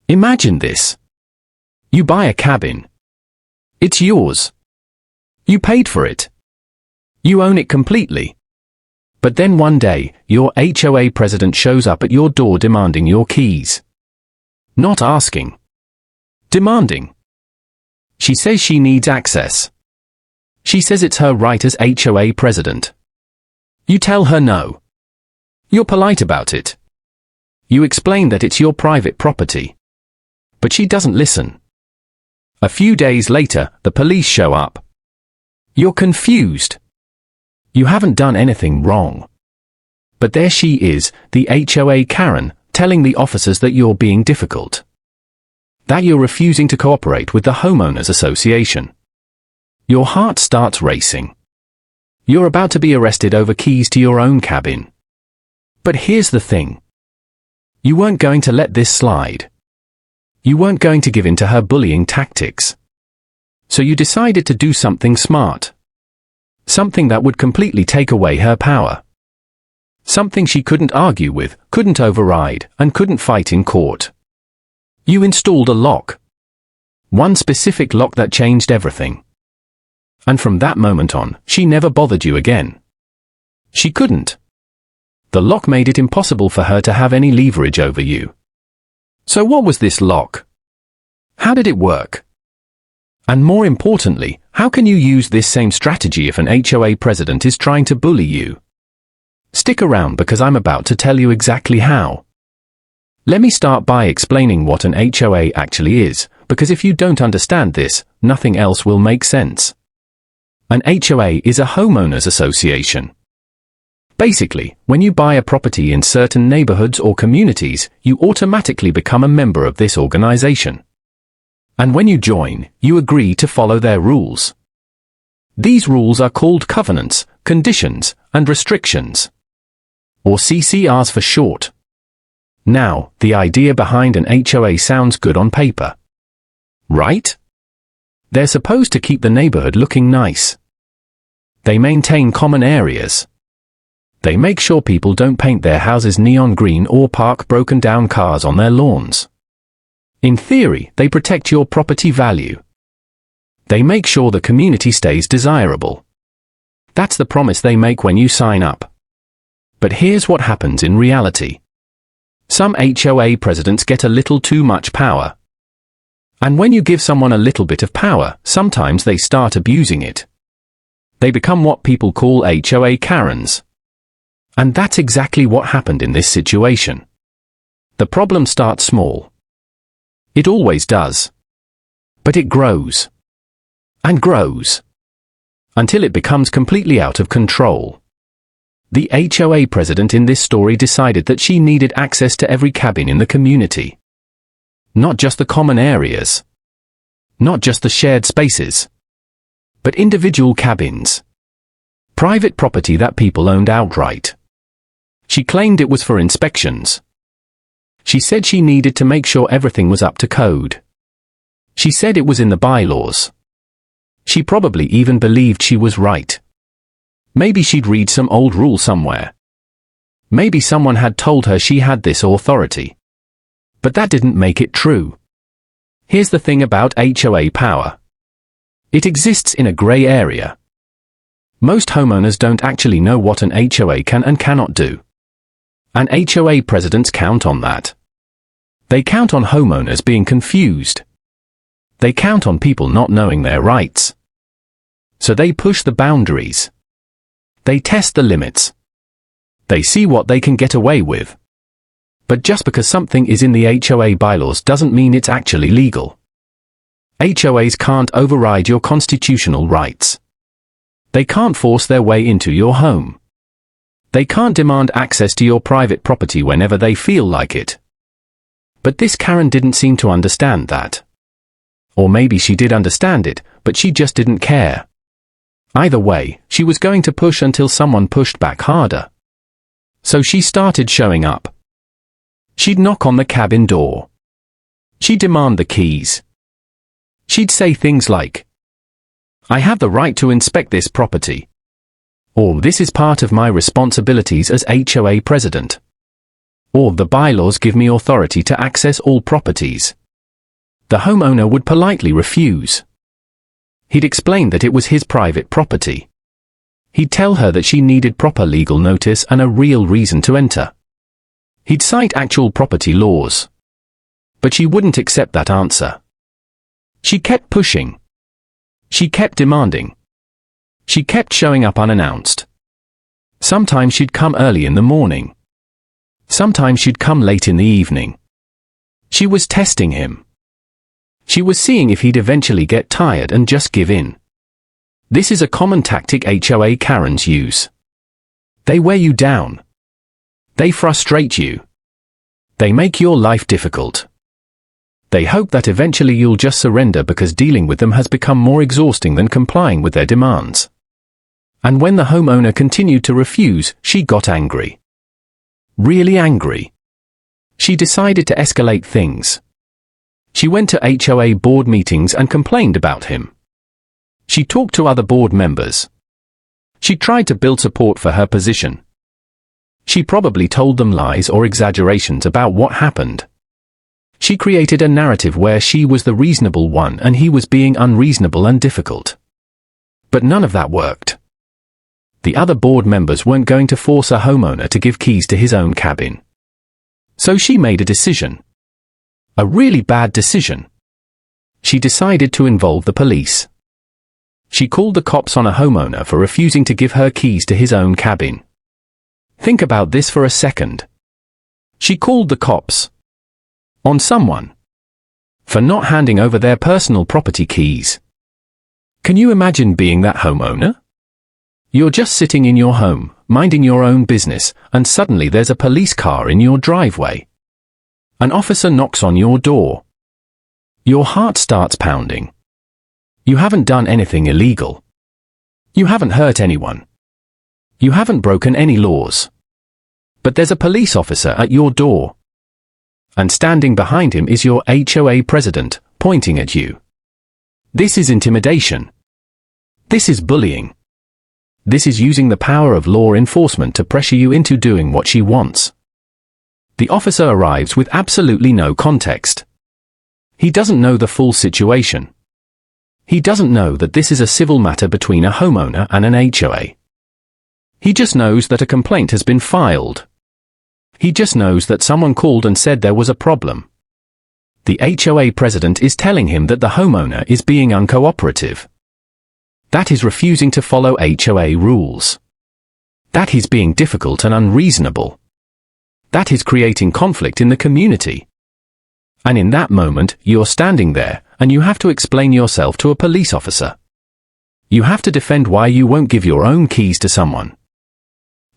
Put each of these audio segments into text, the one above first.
Imagine this. You buy a cabin. It's yours. You paid for it. You own it completely. But then one day, your HOA president shows up at your door demanding your keys. Not asking. Demanding. She says she needs access. She says it's her right as HOA president. You tell her no. You're polite about it. You explain that it's your private property. But she doesn't listen. A few days later, the police show up. You're confused. You haven't done anything wrong. But there she is, the HOA Karen, telling the officers that you're being difficult. That you're refusing to cooperate with the homeowners association. Your heart starts racing. You're about to be arrested over keys to your own cabin. But here's the thing. You weren't going to let this slide. You weren't going to give in to her bullying tactics. So you decided to do something smart. Something that would completely take away her power. Something she couldn't argue with, couldn't override, and couldn't fight in court. You installed a lock. One specific lock that changed everything. And from that moment on, she never bothered you again. She couldn't. The lock made it impossible for her to have any leverage over you. So what was this lock? How did it work? And more importantly, how can you use this same strategy if an HOA president is trying to bully you? Stick around because I'm about to tell you exactly how. Let me start by explaining what an HOA actually is, because if you don't understand this, nothing else will make sense. An HOA is a homeowners association. Basically, when you buy a property in certain neighborhoods or communities, you automatically become a member of this organization. And when you join, you agree to follow their rules. These rules are called covenants, conditions, and restrictions. Or CCRs for short. Now, the idea behind an HOA sounds good on paper. Right? They're supposed to keep the neighborhood looking nice. They maintain common areas. They make sure people don't paint their houses neon green or park broken down cars on their lawns. In theory, they protect your property value. They make sure the community stays desirable. That's the promise they make when you sign up. But here's what happens in reality. Some HOA presidents get a little too much power. And when you give someone a little bit of power, sometimes they start abusing it. They become what people call HOA Karens. And that's exactly what happened in this situation. The problem starts small. It always does. But it grows. And grows. Until it becomes completely out of control. The HOA president in this story decided that she needed access to every cabin in the community. Not just the common areas. Not just the shared spaces. But individual cabins. Private property that people owned outright. She claimed it was for inspections. She said she needed to make sure everything was up to code. She said it was in the bylaws. She probably even believed she was right. Maybe she'd read some old rule somewhere. Maybe someone had told her she had this authority. But that didn't make it true. Here's the thing about HOA power. It exists in a gray area. Most homeowners don't actually know what an HOA can and cannot do. And HOA presidents count on that. They count on homeowners being confused. They count on people not knowing their rights. So they push the boundaries. They test the limits. They see what they can get away with. But just because something is in the HOA bylaws doesn't mean it's actually legal. HOAs can't override your constitutional rights. They can't force their way into your home. They can't demand access to your private property whenever they feel like it. But this Karen didn't seem to understand that. Or maybe she did understand it, but she just didn't care. Either way, she was going to push until someone pushed back harder. So she started showing up. She'd knock on the cabin door. She'd demand the keys. She'd say things like, "I have the right to inspect this property." Or, "This is part of my responsibilities as HOA president." Or the bylaws give me authority to access all properties. The homeowner would politely refuse. He'd explain that it was his private property. He'd tell her that she needed proper legal notice and a real reason to enter. He'd cite actual property laws. But she wouldn't accept that answer. She kept pushing. She kept demanding. She kept showing up unannounced. Sometimes she'd come early in the morning. Sometimes she'd come late in the evening. She was testing him. She was seeing if he'd eventually get tired and just give in. This is a common tactic HOA Karens use. They wear you down. They frustrate you. They make your life difficult. They hope that eventually you'll just surrender because dealing with them has become more exhausting than complying with their demands. And when the homeowner continued to refuse, she got angry. Really angry. She decided to escalate things. She went to HOA board meetings and complained about him. She talked to other board members. She tried to build support for her position. She probably told them lies or exaggerations about what happened. She created a narrative where she was the reasonable one and he was being unreasonable and difficult. But none of that worked. The other board members weren't going to force a homeowner to give keys to his own cabin. So she made a decision. A really bad decision. She decided to involve the police. She called the cops on a homeowner for refusing to give her keys to his own cabin. Think about this for a second. She called the cops. On someone. For not handing over their personal property keys. Can you imagine being that homeowner? You're just sitting in your home, minding your own business, and suddenly there's a police car in your driveway. An officer knocks on your door. Your heart starts pounding. You haven't done anything illegal. You haven't hurt anyone. You haven't broken any laws. But there's a police officer at your door. And standing behind him is your HOA president, pointing at you. This is intimidation. This is bullying. This is using the power of law enforcement to pressure you into doing what she wants. The officer arrives with absolutely no context. He doesn't know the full situation. He doesn't know that this is a civil matter between a homeowner and an HOA. He just knows that a complaint has been filed. He just knows that someone called and said there was a problem. The HOA president is telling him that the homeowner is being uncooperative. That is refusing to follow HOA rules. That is being difficult and unreasonable. That is creating conflict in the community. And in that moment, you're standing there, and you have to explain yourself to a police officer. You have to defend why you won't give your own keys to someone.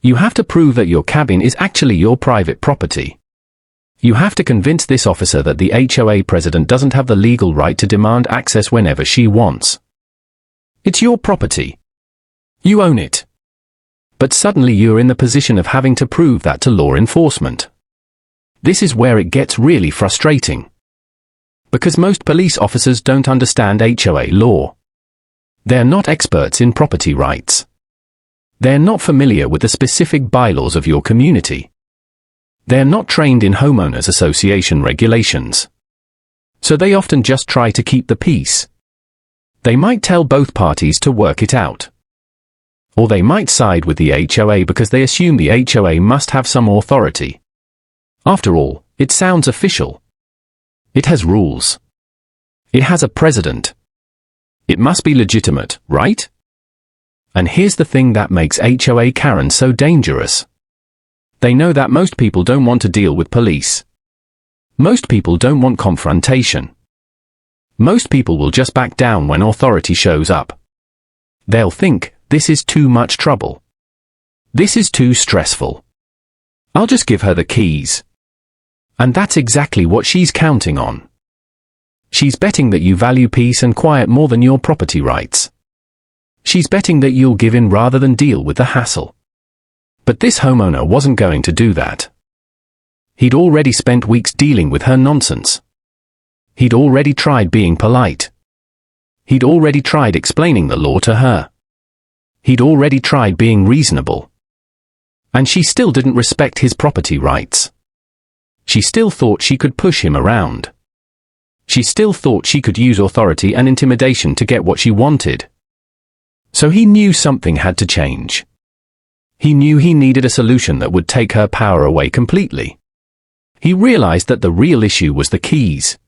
You have to prove that your cabin is actually your private property. You have to convince this officer that the HOA president doesn't have the legal right to demand access whenever she wants. It's your property. You own it. But suddenly you're in the position of having to prove that to law enforcement. This is where it gets really frustrating. Because most police officers don't understand HOA law. They're not experts in property rights. They're not familiar with the specific bylaws of your community. They're not trained in homeowners association regulations. So they often just try to keep the peace. They might tell both parties to work it out. Or they might side with the HOA because they assume the HOA must have some authority. After all, it sounds official. It has rules. It has a president. It must be legitimate, right? And here's the thing that makes HOA Karen so dangerous. They know that most people don't want to deal with police. Most people don't want confrontation. Most people will just back down when authority shows up. They'll think, this is too much trouble. This is too stressful. I'll just give her the keys. And that's exactly what she's counting on. She's betting that you value peace and quiet more than your property rights. She's betting that you'll give in rather than deal with the hassle. But this homeowner wasn't going to do that. He'd already spent weeks dealing with her nonsense. He'd already tried being polite. He'd already tried explaining the law to her. He'd already tried being reasonable. And she still didn't respect his property rights. She still thought she could push him around. She still thought she could use authority and intimidation to get what she wanted. So he knew something had to change. He knew he needed a solution that would take her power away completely. He realized that the real issue was the keys.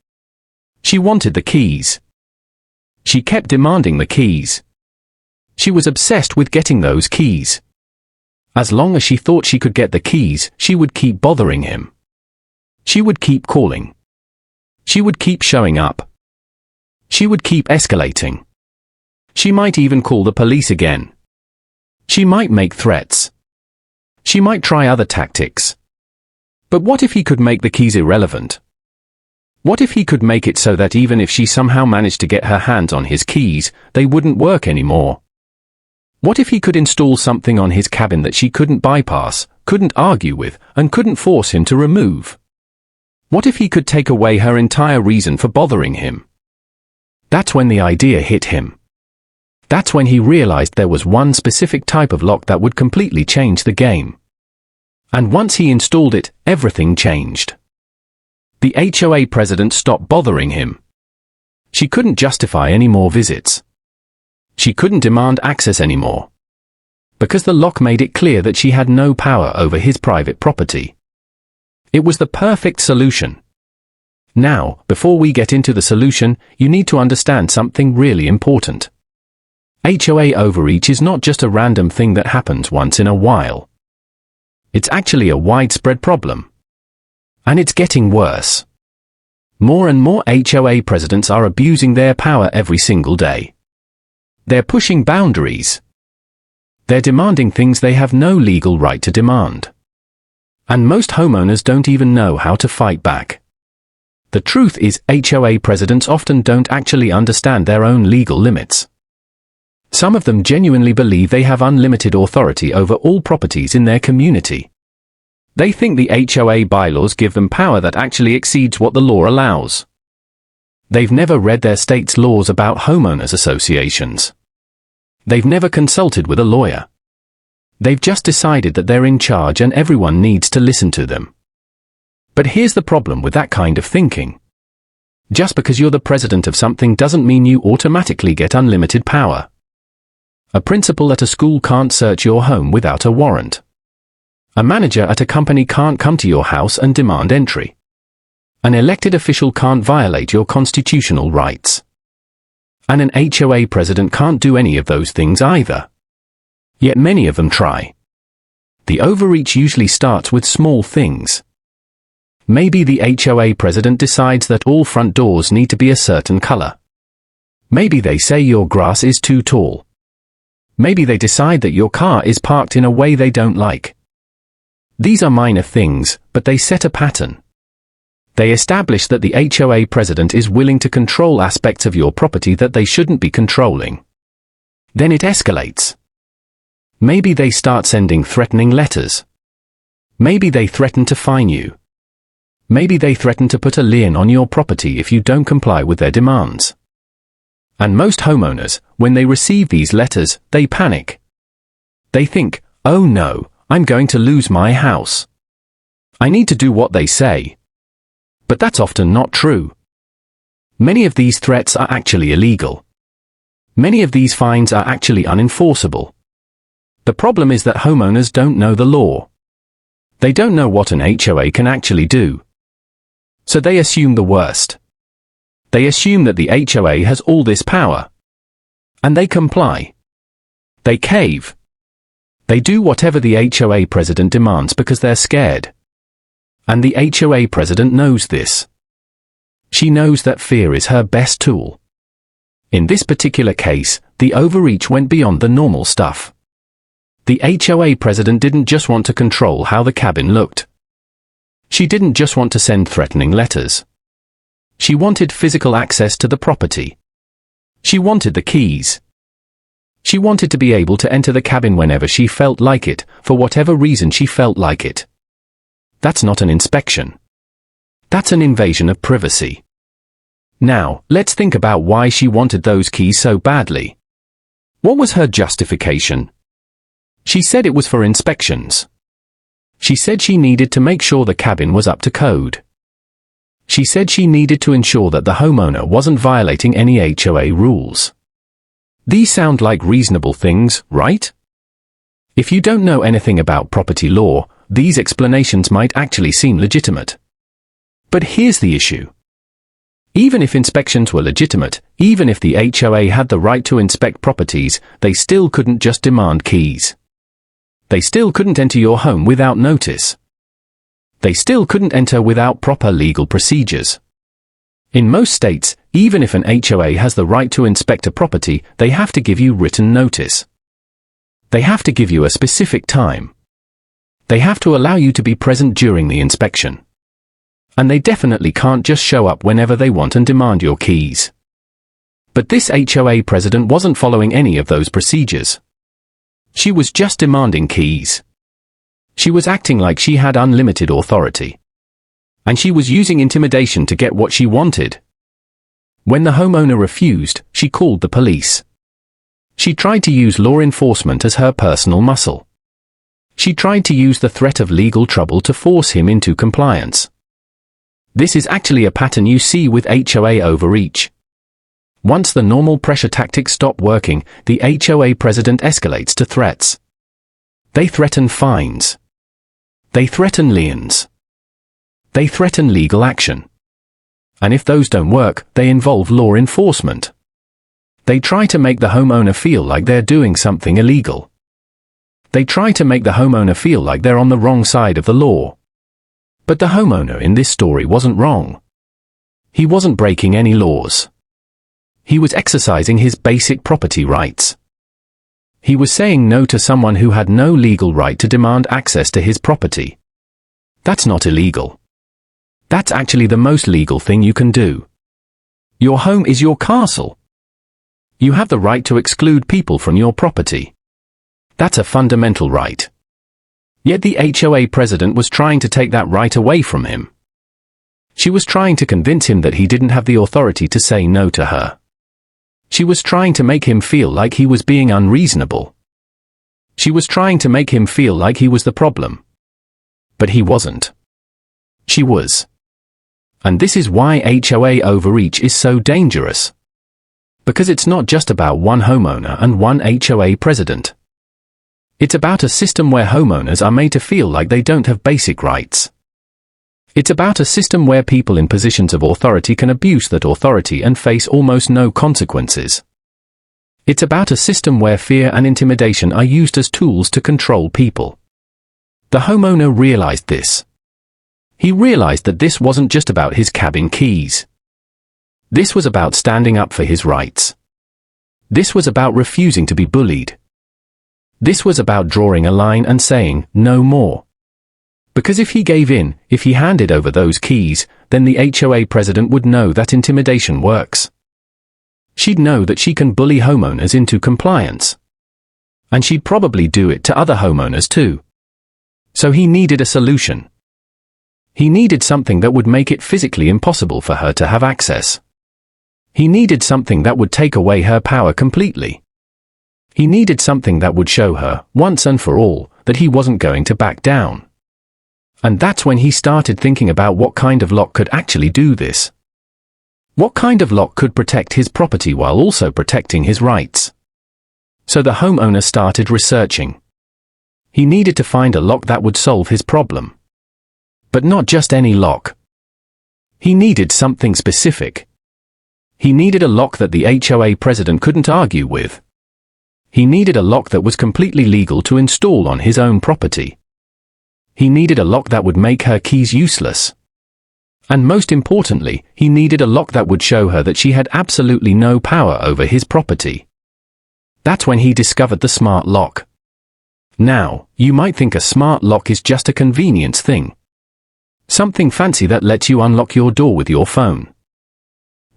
She wanted the keys. She kept demanding the keys. She was obsessed with getting those keys. As long as she thought she could get the keys, she would keep bothering him. She would keep calling. She would keep showing up. She would keep escalating. She might even call the police again. She might make threats. She might try other tactics. But what if he could make the keys irrelevant? What if he could make it so that even if she somehow managed to get her hands on his keys, they wouldn't work anymore? What if he could install something on his cabin that she couldn't bypass, couldn't argue with, and couldn't force him to remove? What if he could take away her entire reason for bothering him? That's when the idea hit him. That's when he realized there was one specific type of lock that would completely change the game. And once he installed it, everything changed. The HOA president stopped bothering him. She couldn't justify any more visits. She couldn't demand access anymore. Because the lock made it clear that she had no power over his private property. It was the perfect solution. Now, before we get into the solution, you need to understand something really important. HOA overreach is not just a random thing that happens once in a while. It's actually a widespread problem. And it's getting worse. More and more HOA presidents are abusing their power every single day. They're pushing boundaries. They're demanding things they have no legal right to demand. And most homeowners don't even know how to fight back. The truth is, HOA presidents often don't actually understand their own legal limits. Some of them genuinely believe they have unlimited authority over all properties in their community. They think the HOA bylaws give them power that actually exceeds what the law allows. They've never read their state's laws about homeowners associations. They've never consulted with a lawyer. They've just decided that they're in charge and everyone needs to listen to them. But here's the problem with that kind of thinking. Just because you're the president of something doesn't mean you automatically get unlimited power. A principal at a school can't search your home without a warrant. A manager at a company can't come to your house and demand entry. An elected official can't violate your constitutional rights. And an HOA president can't do any of those things either. Yet many of them try. The overreach usually starts with small things. Maybe the HOA president decides that all front doors need to be a certain color. Maybe they say your grass is too tall. Maybe they decide that your car is parked in a way they don't like. These are minor things, but they set a pattern. They establish that the HOA president is willing to control aspects of your property that they shouldn't be controlling. Then it escalates. Maybe they start sending threatening letters. Maybe they threaten to fine you. Maybe they threaten to put a lien on your property if you don't comply with their demands. And most homeowners, when they receive these letters, they panic. They think, oh no, I'm going to lose my house. I need to do what they say. But that's often not true. Many of these threats are actually illegal. Many of these fines are actually unenforceable. The problem is that homeowners don't know the law. They don't know what an HOA can actually do. So they assume the worst. They assume that the HOA has all this power. And they comply. They cave. They do whatever the HOA president demands because they're scared. And the HOA president knows this. She knows that fear is her best tool. In this particular case, the overreach went beyond the normal stuff. The HOA president didn't just want to control how the cabin looked. She didn't just want to send threatening letters. She wanted physical access to the property. She wanted the keys. She wanted to be able to enter the cabin whenever she felt like it, for whatever reason she felt like it. That's not an inspection. That's an invasion of privacy. Now, let's think about why she wanted those keys so badly. What was her justification? She said it was for inspections. She said she needed to make sure the cabin was up to code. She said she needed to ensure that the homeowner wasn't violating any HOA rules. These sound like reasonable things, right? If you don't know anything about property law, these explanations might actually seem legitimate. But here's the issue. Even if inspections were legitimate, even if the HOA had the right to inspect properties, they still couldn't just demand keys. They still couldn't enter your home without notice. They still couldn't enter without proper legal procedures. In most states, even if an HOA has the right to inspect a property, they have to give you written notice. They have to give you a specific time. They have to allow you to be present during the inspection. And they definitely can't just show up whenever they want and demand your keys. But this HOA president wasn't following any of those procedures. She was just demanding keys. She was acting like she had unlimited authority. And she was using intimidation to get what she wanted. When the homeowner refused, she called the police. She tried to use law enforcement as her personal muscle. She tried to use the threat of legal trouble to force him into compliance. This is actually a pattern you see with HOA overreach. Once the normal pressure tactics stop working, the HOA president escalates to threats. They threaten fines. They threaten liens. They threaten legal action. And if those don't work, they involve law enforcement. They try to make the homeowner feel like they're doing something illegal. They try to make the homeowner feel like they're on the wrong side of the law. But the homeowner in this story wasn't wrong. He wasn't breaking any laws. He was exercising his basic property rights. He was saying no to someone who had no legal right to demand access to his property. That's not illegal. That's actually the most legal thing you can do. Your home is your castle. You have the right to exclude people from your property. That's a fundamental right. Yet the HOA president was trying to take that right away from him. She was trying to convince him that he didn't have the authority to say no to her. She was trying to make him feel like he was being unreasonable. She was trying to make him feel like he was the problem. But he wasn't. She was. And this is why HOA overreach is so dangerous. Because it's not just about one homeowner and one HOA president. It's about a system where homeowners are made to feel like they don't have basic rights. It's about a system where people in positions of authority can abuse that authority and face almost no consequences. It's about a system where fear and intimidation are used as tools to control people. The homeowner realized this. He realized that this wasn't just about his cabin keys. This was about standing up for his rights. This was about refusing to be bullied. This was about drawing a line and saying, no more. Because if he gave in, if he handed over those keys, then the HOA president would know that intimidation works. She'd know that she can bully homeowners into compliance. And she'd probably do it to other homeowners too. So he needed a solution. He needed something that would make it physically impossible for her to have access. He needed something that would take away her power completely. He needed something that would show her, once and for all, that he wasn't going to back down. And that's when he started thinking about what kind of lock could actually do this. What kind of lock could protect his property while also protecting his rights? So the homeowner started researching. He needed to find a lock that would solve his problem. But not just any lock. He needed something specific. He needed a lock that the HOA president couldn't argue with. He needed a lock that was completely legal to install on his own property. He needed a lock that would make her keys useless. And most importantly, he needed a lock that would show her that she had absolutely no power over his property. That's when he discovered the smart lock. Now, you might think a smart lock is just a convenience thing. Something fancy that lets you unlock your door with your phone.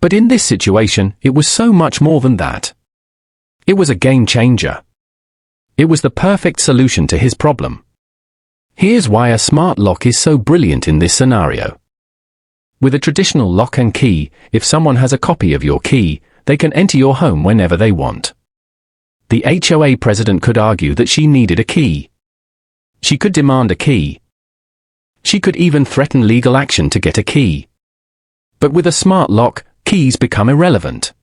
But in this situation, it was so much more than that. It was a game changer. It was the perfect solution to his problem. Here's why a smart lock is so brilliant in this scenario. With a traditional lock and key, if someone has a copy of your key, they can enter your home whenever they want. The HOA president could argue that she needed a key. She could demand a key, She could even threaten legal action to get a key. But with a smart lock, keys become irrelevant.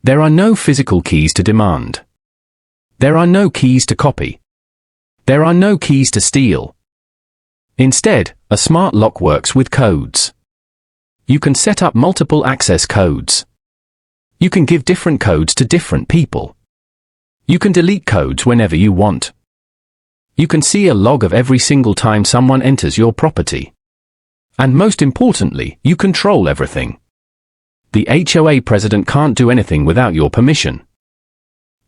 There are no physical keys to demand. There are no keys to copy. There are no keys to steal. Instead, a smart lock works with codes. You can set up multiple access codes. You can give different codes to different people. You can delete codes whenever you want. You can see a log of every single time someone enters your property. And most importantly, you control everything. The HOA president can't do anything without your permission.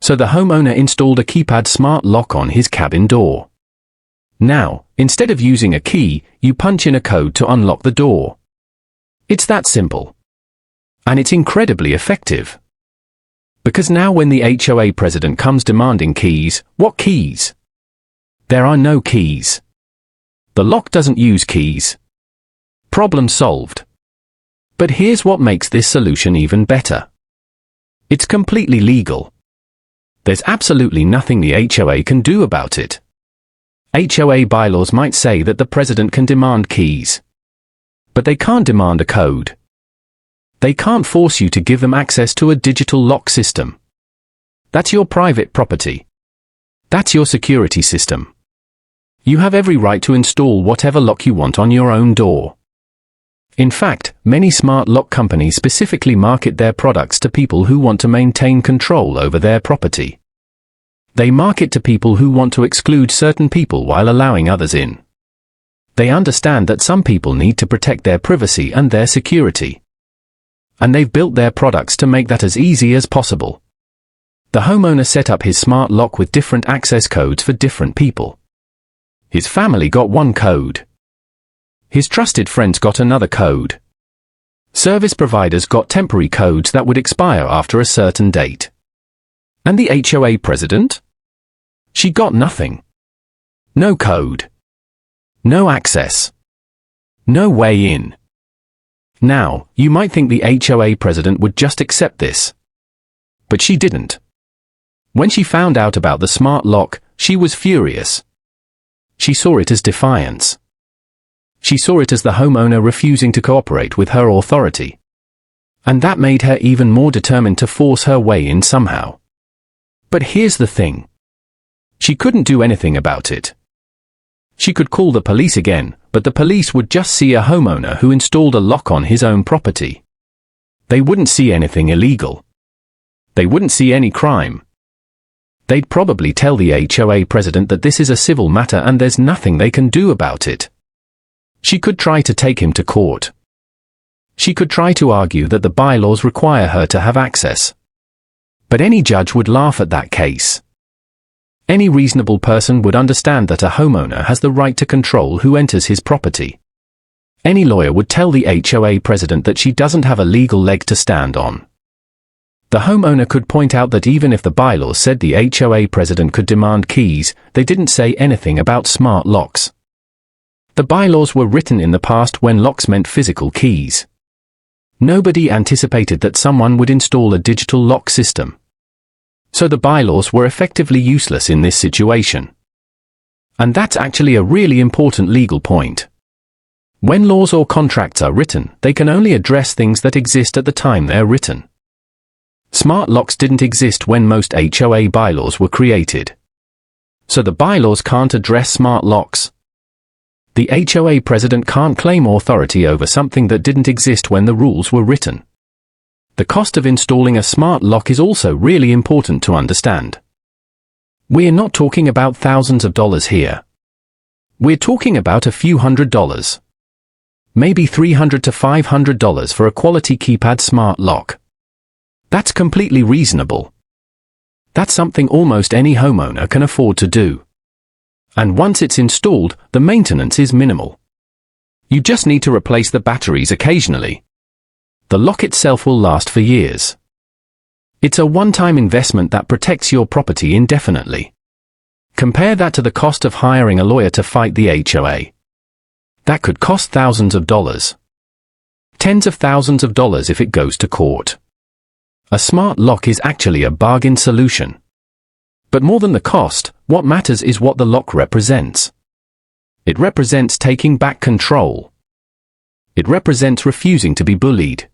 So the homeowner installed a keypad smart lock on his cabin door. Now, instead of using a key, you punch in a code to unlock the door. It's that simple. And it's incredibly effective. Because now when the HOA president comes demanding keys, what keys? There are no keys. The lock doesn't use keys. Problem solved. But here's what makes this solution even better. It's completely legal. There's absolutely nothing the HOA can do about it. HOA bylaws might say that the president can demand keys. But they can't demand a code. They can't force you to give them access to a digital lock system. That's your private property. That's your security system. You have every right to install whatever lock you want on your own door. In fact, many smart lock companies specifically market their products to people who want to maintain control over their property. They market to people who want to exclude certain people while allowing others in. They understand that some people need to protect their privacy and their security. And they've built their products to make that as easy as possible. The homeowner set up his smart lock with different access codes for different people. His family got one code. His trusted friends got another code. Service providers got temporary codes that would expire after a certain date. And the HOA president? She got nothing. No code. No access. No way in. Now, you might think the HOA president would just accept this. But she didn't. When she found out about the smart lock, she was furious. She saw it as defiance. She saw it as the homeowner refusing to cooperate with her authority. And that made her even more determined to force her way in somehow. But here's the thing. She couldn't do anything about it. She could call the police again, but the police would just see a homeowner who installed a lock on his own property. They wouldn't see anything illegal. They wouldn't see any crime. They'd probably tell the HOA president that this is a civil matter and there's nothing they can do about it. She could try to take him to court. She could try to argue that the bylaws require her to have access. But any judge would laugh at that case. Any reasonable person would understand that a homeowner has the right to control who enters his property. Any lawyer would tell the HOA president that she doesn't have a legal leg to stand on. The homeowner could point out that even if the bylaws said the HOA president could demand keys, they didn't say anything about smart locks. The bylaws were written in the past when locks meant physical keys. Nobody anticipated that someone would install a digital lock system. So the bylaws were effectively useless in this situation. And that's actually a really important legal point. When laws or contracts are written, they can only address things that exist at the time they're written. Smart locks didn't exist when most HOA bylaws were created. So the bylaws can't address smart locks. The HOA president can't claim authority over something that didn't exist when the rules were written. The cost of installing a smart lock is also really important to understand. We're not talking about thousands of dollars here. We're talking about a few $100s. Maybe $300 to $500 for a quality keypad smart lock. That's completely reasonable. That's something almost any homeowner can afford to do. And once it's installed, the maintenance is minimal. You just need to replace the batteries occasionally. The lock itself will last for years. It's a one-time investment that protects your property indefinitely. Compare that to the cost of hiring a lawyer to fight the HOA. That could cost thousands of dollars. Tens of thousands of dollars if it goes to court. A smart lock is actually a bargain solution. But more than the cost, what matters is what the lock represents. It represents taking back control. It represents refusing to be bullied.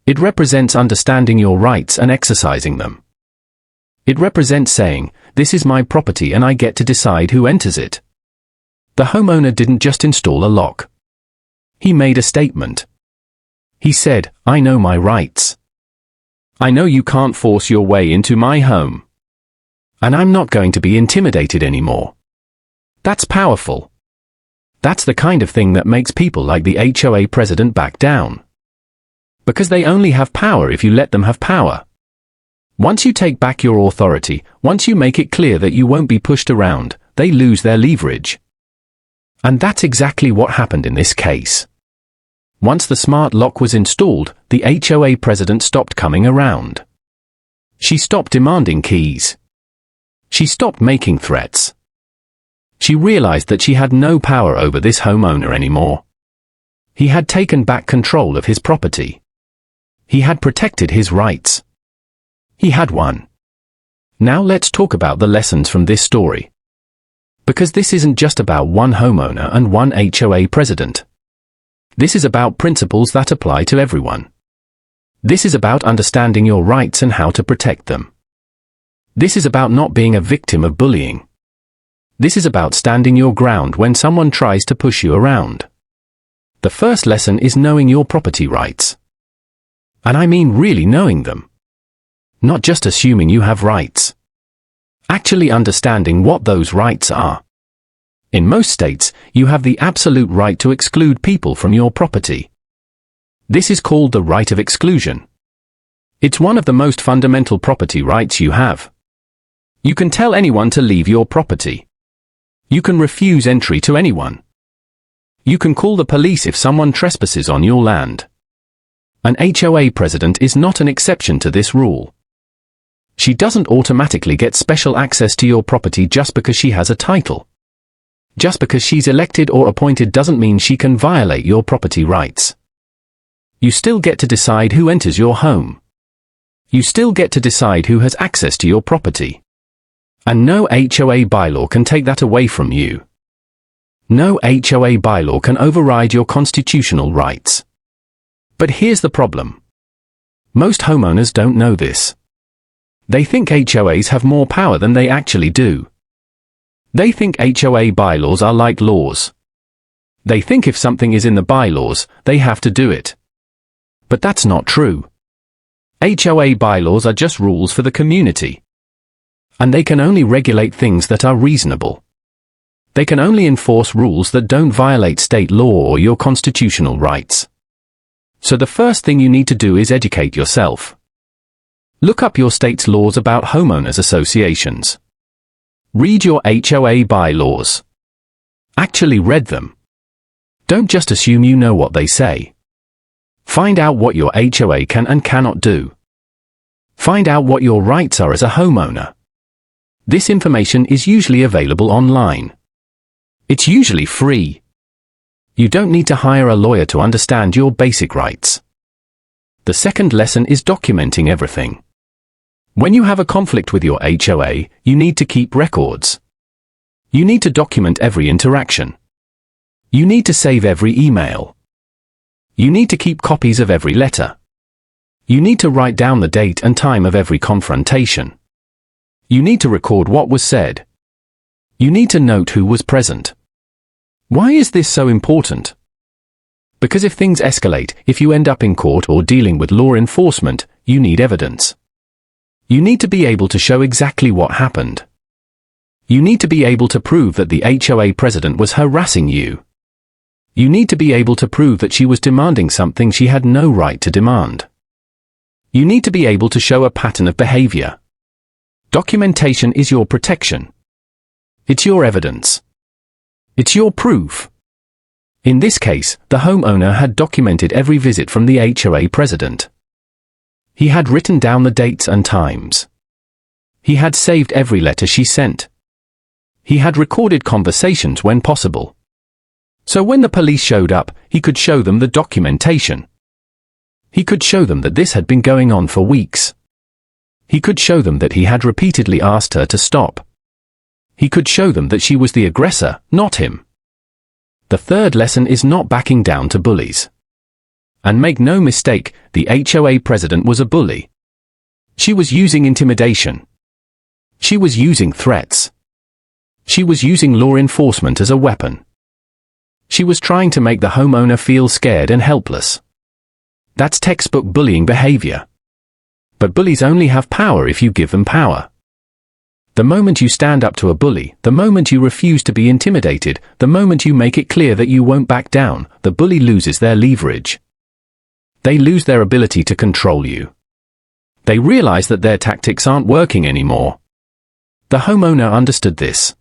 It represents understanding your rights and exercising them. It represents saying, "This is my property and I get to decide who enters it." The homeowner didn't just install a lock. He made a statement. He said, "I know my rights. I know you can't force your way into my home. And I'm not going to be intimidated anymore." That's powerful. That's the kind of thing that makes people like the HOA president back down. Because they only have power if you let them have power. Once you take back your authority, once you make it clear that you won't be pushed around, they lose their leverage. And that's exactly what happened in this case. Once the smart lock was installed, the HOA president stopped coming around. She stopped demanding keys. She stopped making threats. She realized that she had no power over this homeowner anymore. He had taken back control of his property. He had protected his rights. He had won. Now let's talk about the lessons from this story. Because this isn't just about one homeowner and one HOA president. This is about principles that apply to everyone. This is about understanding your rights and how to protect them. This is about not being a victim of bullying. This is about standing your ground when someone tries to push you around. The first lesson is knowing your property rights. And I mean really knowing them. Not just assuming you have rights. Actually understanding what those rights are. In most states, you have the absolute right to exclude people from your property. This is called the right of exclusion. It's one of the most fundamental property rights you have. You can tell anyone to leave your property. You can refuse entry to anyone. You can call the police if someone trespasses on your land. An HOA president is not an exception to this rule. She doesn't automatically get special access to your property just because she has a title. Just because she's elected or appointed doesn't mean she can violate your property rights. You still get to decide who enters your home. You still get to decide who has access to your property. And no HOA bylaw can take that away from you. No HOA bylaw can override your constitutional rights. But here's the problem. Most homeowners don't know this. They think HOAs have more power than they actually do. They think HOA bylaws are like laws. They think if something is in the bylaws, they have to do it. But that's not true. HOA bylaws are just rules for the community. And they can only regulate things that are reasonable. They can only enforce rules that don't violate state law or your constitutional rights. So the first thing you need to do is educate yourself. Look up your state's laws about homeowners associations. Read your HOA bylaws. Actually read them. Don't just assume you know what they say. Find out what your HOA can and cannot do. Find out what your rights are as a homeowner. This information is usually available online. It's usually free. You don't need to hire a lawyer to understand your basic rights. The second lesson is documenting everything. When you have a conflict with your HOA, you need to keep records. You need to document every interaction. You need to save every email. You need to keep copies of every letter. You need to write down the date and time of every confrontation. You need to record what was said. You need to note who was present. Why is this so important? Because if things escalate, if you end up in court or dealing with law enforcement, you need evidence. You need to be able to show exactly what happened. You need to be able to prove that the HOA president was harassing you. You need to be able to prove that she was demanding something she had no right to demand. You need to be able to show a pattern of behavior. Documentation is your protection. It's your evidence. It's your proof. In this case, the homeowner had documented every visit from the HOA president. He had written down the dates and times. He had saved every letter she sent. He had recorded conversations when possible. So when the police showed up, he could show them the documentation. He could show them that this had been going on for weeks. He could show them that he had repeatedly asked her to stop. He could show them that she was the aggressor, not him. The third lesson is not backing down to bullies. And make no mistake, the HOA president was a bully. She was using intimidation. She was using threats. She was using law enforcement as a weapon. She was trying to make the homeowner feel scared and helpless. That's textbook bullying behavior. But bullies only have power if you give them power. The moment you stand up to a bully, the moment you refuse to be intimidated, the moment you make it clear that you won't back down, the bully loses their leverage. They lose their ability to control you. They realize that their tactics aren't working anymore. The homeowner understood this.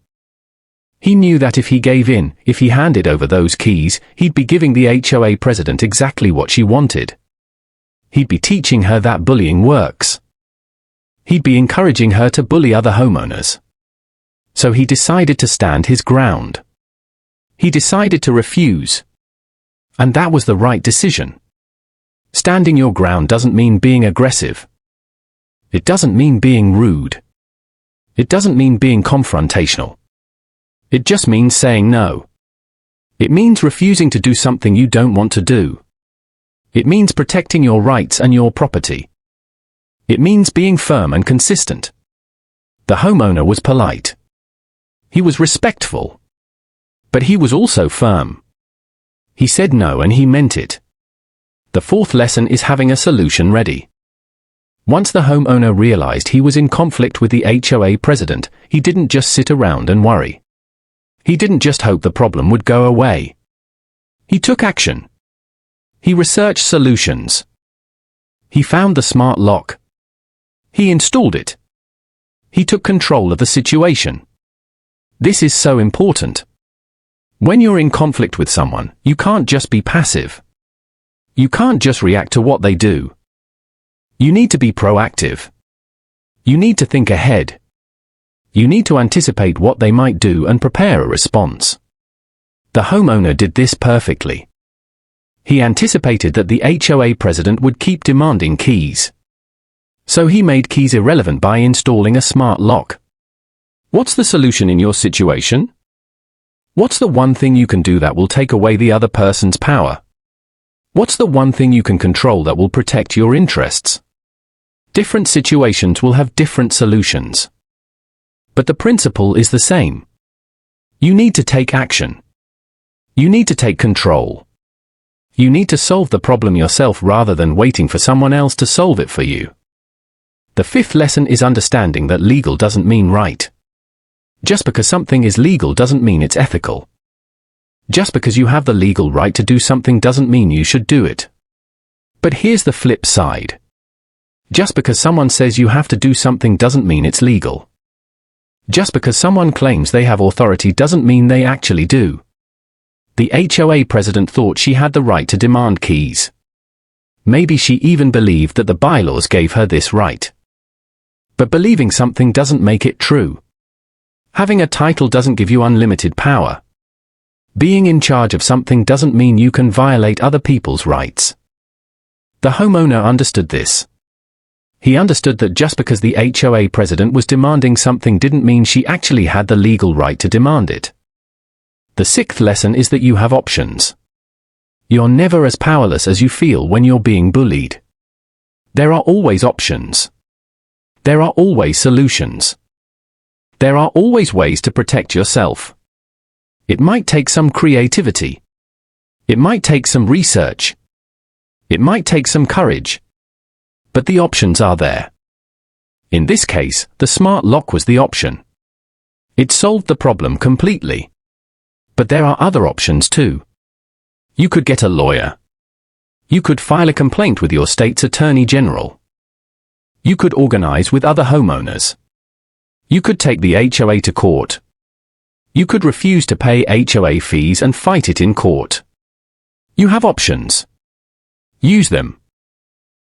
He knew that if he gave in, if he handed over those keys, he'd be giving the HOA president exactly what she wanted. He'd be teaching her that bullying works. He'd be encouraging her to bully other homeowners. So he decided to stand his ground. He decided to refuse. And that was the right decision. Standing your ground doesn't mean being aggressive. It doesn't mean being rude. It doesn't mean being confrontational. It just means saying no. It means refusing to do something you don't want to do. It means protecting your rights and your property. It means being firm and consistent. The homeowner was polite. He was respectful. But he was also firm. He said no and he meant it. The fourth lesson is having a solution ready. Once the homeowner realized he was in conflict with the HOA president, he didn't just sit around and worry. He didn't just hope the problem would go away. He took action. He researched solutions. He found the smart lock. He installed it. He took control of the situation. This is so important. When you're in conflict with someone, you can't just be passive. You can't just react to what they do. You need to be proactive. You need to think ahead. You need to anticipate what they might do and prepare a response. The homeowner did this perfectly. He anticipated that the HOA president would keep demanding keys. So he made keys irrelevant by installing a smart lock. What's the solution in your situation? What's the one thing you can do that will take away the other person's power? What's the one thing you can control that will protect your interests? Different situations will have different solutions. But the principle is the same. You need to take action. You need to take control. You need to solve the problem yourself rather than waiting for someone else to solve it for you. The fifth lesson is understanding that legal doesn't mean right. Just because something is legal doesn't mean it's ethical. Just because you have the legal right to do something doesn't mean you should do it. But here's the flip side. Just because someone says you have to do something doesn't mean it's legal. Just because someone claims they have authority doesn't mean they actually do. The HOA president thought she had the right to demand keys. Maybe she even believed that the bylaws gave her this right. But believing something doesn't make it true. Having a title doesn't give you unlimited power. Being in charge of something doesn't mean you can violate other people's rights. The homeowner understood this. He understood that just because the HOA president was demanding something didn't mean she actually had the legal right to demand it. The sixth lesson is that you have options. You're never as powerless as you feel when you're being bullied. There are always options. There are always solutions. There are always ways to protect yourself. It might take some creativity. It might take some research. It might take some courage. But the options are there. In this case, the smart lock was the option. It solved the problem completely. But there are other options too. You could get a lawyer. You could file a complaint with your state's attorney general. You could organize with other homeowners. You could take the HOA to court. You could refuse to pay HOA fees and fight it in court. You have options. Use them.